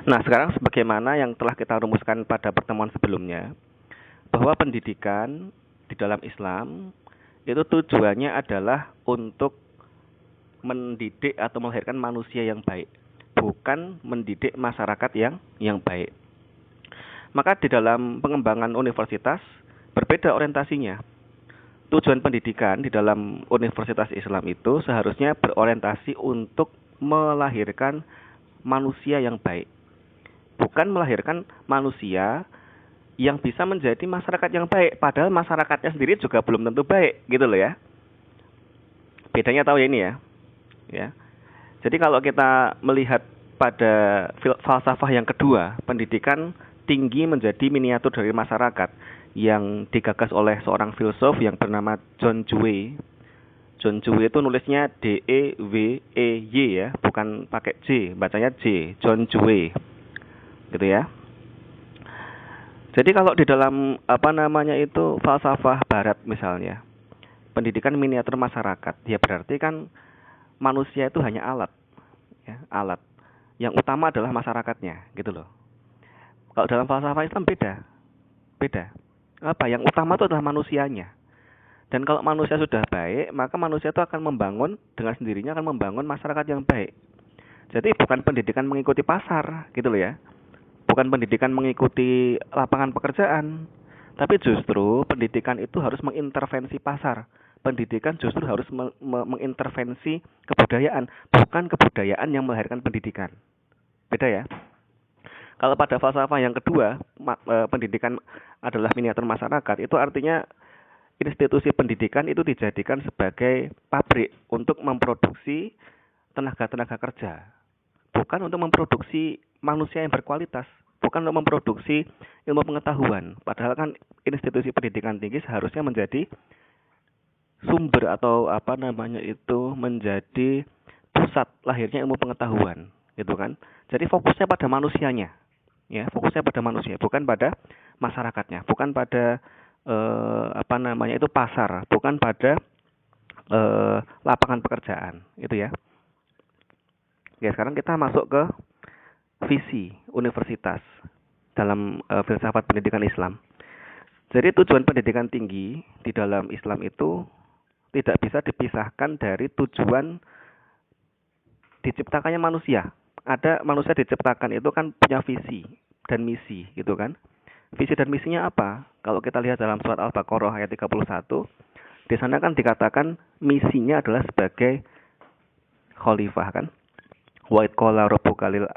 Nah, sekarang sebagaimana yang telah kita rumuskan pada pertemuan sebelumnya, bahwa pendidikan di dalam Islam itu tujuannya adalah untuk mendidik atau melahirkan manusia yang baik, bukan mendidik masyarakat yang baik. Maka di dalam pengembangan universitas berbeda orientasinya. Tujuan pendidikan di dalam universitas Islam itu seharusnya berorientasi untuk melahirkan manusia yang baik, bukan melahirkan manusia yang bisa menjadi masyarakat yang baik, padahal masyarakatnya sendiri juga belum tentu baik, gitu loh ya. Bedanya tahu ya ini ya. Ya. Jadi kalau kita melihat pada falsafah yang kedua, pendidikan tinggi menjadi miniatur dari masyarakat yang digagas oleh seorang filsuf yang bernama John Dewey. John Dewey itu nulisnya D-E-W-E-Y ya, bukan pakai J, bacanya J, John Dewey. Gitu ya. Jadi kalau di dalam falsafah barat misalnya, pendidikan miniatur masyarakat, ya berarti kan manusia itu hanya alat, ya, alat. Yang utama adalah masyarakatnya, gitu loh. Kalau dalam falsafah Islam beda. Beda. Apa? Yang utama itu adalah manusianya. Dan kalau manusia sudah baik, maka manusia itu akan membangun dengan sendirinya akan membangun masyarakat yang baik. Jadi bukan pendidikan mengikuti pasar, gitu loh ya. Bukan pendidikan mengikuti lapangan pekerjaan, tapi justru pendidikan itu harus mengintervensi pasar. Pendidikan justru harus mengintervensi kebudayaan, bukan kebudayaan yang melahirkan pendidikan. Beda ya. Kalau pada falsafah yang kedua, pendidikan adalah miniatur masyarakat, itu artinya institusi pendidikan itu dijadikan sebagai pabrik untuk memproduksi tenaga-tenaga kerja, bukan untuk memproduksi manusia yang berkualitas, bukan untuk memproduksi ilmu pengetahuan. Padahal kan institusi pendidikan tinggi seharusnya menjadi sumber atau menjadi pusat lahirnya ilmu pengetahuan, gitu kan. Jadi fokusnya pada manusianya, ya, fokusnya pada manusia, bukan pada masyarakatnya, bukan pada pasar, bukan pada lapangan pekerjaan, itu ya. Ya, sekarang kita masuk ke visi universitas dalam filsafat pendidikan Islam. Jadi tujuan pendidikan tinggi di dalam Islam itu tidak bisa dipisahkan dari tujuan diciptakannya manusia. Ada manusia diciptakan itu kan punya visi dan misi, gitu kan. Visi dan misinya apa? Kalau kita lihat dalam surat Al-Baqarah ayat 31, di sana kan dikatakan misinya adalah sebagai khalifah kan. Wa id qala rabbuka lil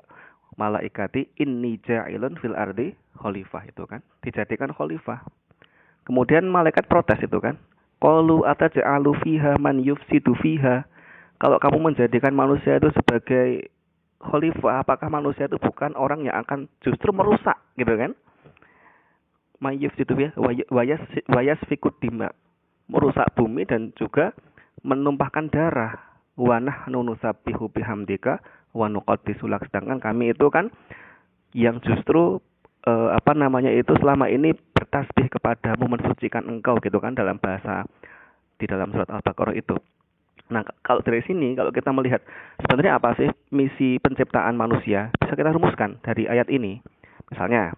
malaikati inni ja'ilun fil ardi khalifah, itu kan. Dijadikan khalifah. Kemudian malaikat protes itu kan. Qalu ataj'alu fiha man yufsidu fiha. Kalau kamu menjadikan manusia itu sebagai khalifah, apakah manusia itu bukan orang yang akan justru merusak, gitu kan? Man yufsidu fiha wa yasfikud dima. Merusak bumi dan juga menumpahkan darah. Wa nahnu nusabbihu bihamdika wa nuqaddisu lak. Sedangkan kami itu kan yang justru selama ini bertasbih kepadamu, mensucikan engkau, gitu kan, dalam bahasa di dalam surat Al-Baqarah itu. Nah, kalau dari sini, kalau kita melihat sebenarnya apa sih misi penciptaan manusia, bisa kita rumuskan dari ayat ini. Misalnya,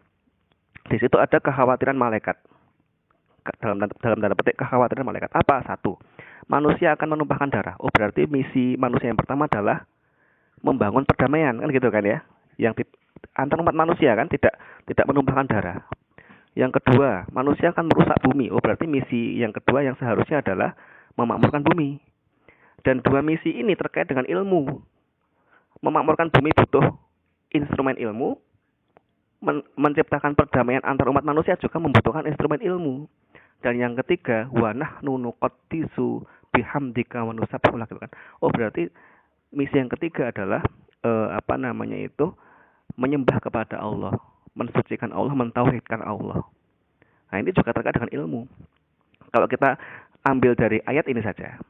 di situ ada kekhawatiran malaikat. Dalam tanda petik kekhawatiran malaikat. Apa? Satu, manusia akan menumpahkan darah. Oh, berarti misi manusia yang pertama adalah membangun perdamaian, kan gitu kan ya. Yang antar umat manusia kan tidak menumpahkan darah. Yang kedua, manusia akan merusak bumi. Oh, berarti misi yang kedua yang seharusnya adalah memakmurkan bumi. Dan dua misi ini terkait dengan ilmu. Memakmurkan bumi butuh instrumen ilmu, menciptakan perdamaian antar umat manusia juga membutuhkan instrumen ilmu. Dan yang ketiga, wa nahnu nuqaddisu bihamdika wa nusabbihu lak. Oh, berarti misi yang ketiga adalah menyembah kepada Allah, mensucikan Allah, mentauhidkan Allah. Nah, ini juga terkait dengan ilmu. Kalau kita ambil dari ayat ini saja,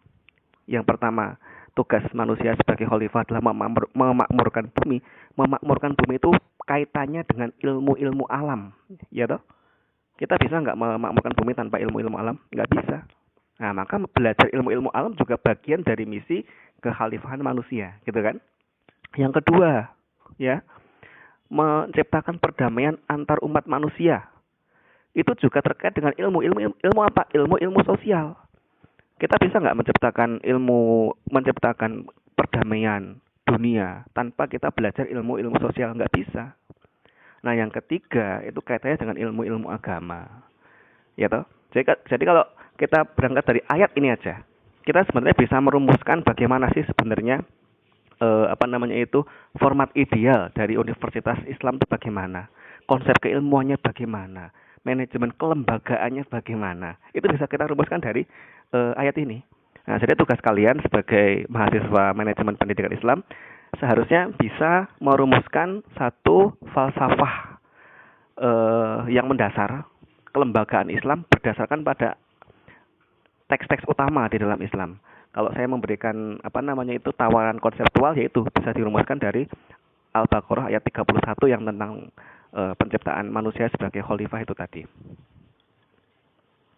yang pertama, tugas manusia sebagai khalifah adalah memakmurkan bumi. Memakmurkan bumi itu kaitannya dengan ilmu-ilmu alam, ya toh? Kita bisa nggak memakmurkan bumi tanpa ilmu-ilmu alam? Nggak bisa. Nah, maka belajar ilmu-ilmu alam juga bagian dari misi kekhalifahan manusia, gitu kan? Yang kedua, ya, menciptakan perdamaian antar umat manusia. Itu juga terkait dengan ilmu apa? Ilmu sosial. Kita bisa nggak menciptakan perdamaian dunia tanpa kita belajar ilmu sosial? Nggak bisa. Nah, yang ketiga itu kaitannya dengan ilmu agama, ya toh. Jadi kalau kita berangkat dari ayat ini aja, kita sebenarnya bisa merumuskan bagaimana sih sebenarnya format ideal dari Universitas Islam itu bagaimana, konsep keilmuannya bagaimana, manajemen kelembagaannya bagaimana. Itu bisa kita rumuskan dari ayat ini. Nah, jadi tugas kalian sebagai mahasiswa manajemen pendidikan Islam seharusnya bisa merumuskan satu falsafah yang mendasar kelembagaan Islam berdasarkan pada teks-teks utama di dalam Islam. Kalau saya memberikan tawaran konseptual, yaitu bisa dirumuskan dari Al-Baqarah ayat 31 yang tentang penciptaan manusia sebagai khalifah itu tadi.